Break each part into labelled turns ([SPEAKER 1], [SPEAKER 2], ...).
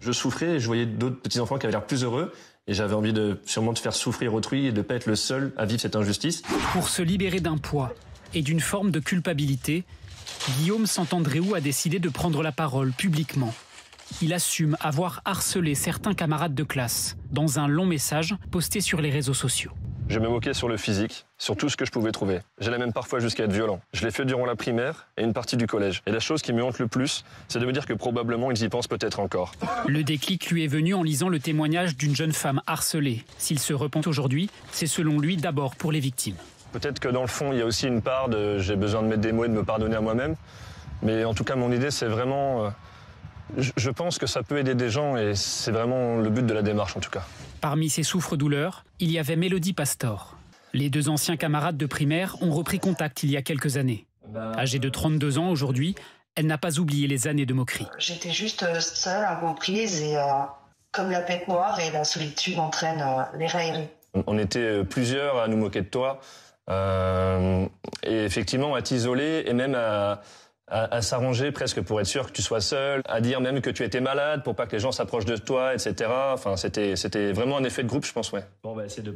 [SPEAKER 1] Je souffrais et je voyais d'autres petits-enfants qui avaient l'air plus heureux. Et j'avais envie de faire souffrir autrui et de ne pas être le seul à vivre cette injustice.
[SPEAKER 2] Pour se libérer d'un poids et d'une forme de culpabilité, Guillaume Santandréou a décidé de prendre la parole publiquement. Il assume avoir harcelé certains camarades de classe dans un long message posté sur les réseaux sociaux.
[SPEAKER 1] Je me moquais sur le physique, sur tout ce que je pouvais trouver. J'allais même parfois jusqu'à être violent. Je l'ai fait durant la primaire et une partie du collège. Et la chose qui me hante le plus, c'est de me dire que probablement ils y pensent peut-être encore.
[SPEAKER 2] Le déclic lui est venu en lisant le témoignage d'une jeune femme harcelée. S'il se repent aujourd'hui, c'est selon lui d'abord pour les victimes.
[SPEAKER 1] Peut-être que dans le fond, il y a aussi une part de j'ai besoin de mettre des mots et de me pardonner à moi-même. Mais en tout cas, mon idée, c'est vraiment... Je pense que ça peut aider des gens et c'est vraiment le but de la démarche en tout cas.
[SPEAKER 2] Parmi ces souffres-douleurs, il y avait Mélodie Pastor. Les deux anciens camarades de primaire ont repris contact il y a quelques années. Âgée de 32 ans aujourd'hui, elle n'a pas oublié les années de moquerie.
[SPEAKER 3] J'étais juste seule, incomprise et comme la bête noire et la solitude entraînent les railleries.
[SPEAKER 1] On était plusieurs à nous moquer de toi et effectivement à t'isoler et même à s'arranger presque pour être sûr que tu sois seul, à dire même que tu étais malade pour pas que les gens s'approchent de toi, etc. Enfin, c'était vraiment un effet de groupe, je pense, ouais.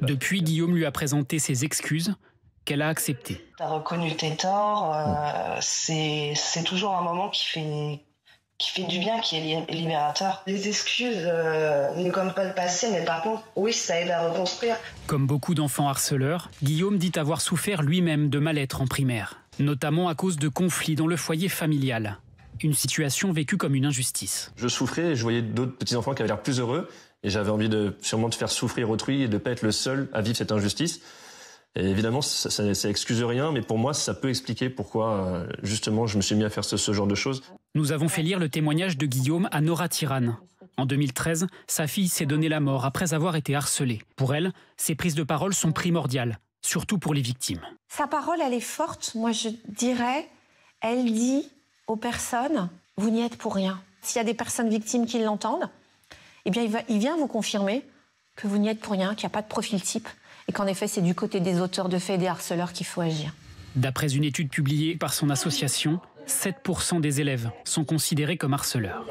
[SPEAKER 2] Depuis, Guillaume lui a présenté ses excuses qu'elle a acceptées.
[SPEAKER 3] Tu as reconnu tes torts, c'est toujours un moment qui fait du bien, qui est libérateur. Les excuses ne gomment pas le passé, mais par contre, oui, ça aide à reconstruire.
[SPEAKER 2] Comme beaucoup d'enfants harceleurs, Guillaume dit avoir souffert lui-même de mal-être en primaire, notamment à cause de conflits dans le foyer familial. Une situation vécue comme une injustice.
[SPEAKER 1] Je souffrais et je voyais d'autres petits-enfants qui avaient l'air plus heureux. Et j'avais envie de faire souffrir autrui et de ne pas être le seul à vivre cette injustice. Et évidemment, ça excuse rien, mais pour moi, ça peut expliquer pourquoi, justement, je me suis mis à faire ce genre de choses.
[SPEAKER 2] Nous avons fait lire le témoignage de Guillaume à Nora Tirane. En 2013, sa fille s'est donné la mort après avoir été harcelée. Pour elle, ces prises de parole sont primordiales, surtout pour les victimes.
[SPEAKER 4] Sa parole, elle est forte. Moi, je dirais, elle dit aux personnes, vous n'y êtes pour rien. S'il y a des personnes victimes qui l'entendent, eh bien, il vient vous confirmer que vous n'y êtes pour rien, qu'il n'y a pas de profil type et qu'en effet, c'est du côté des auteurs de faits et des harceleurs qu'il faut agir.
[SPEAKER 2] D'après une étude publiée par son association, 7% des élèves sont considérés comme harceleurs.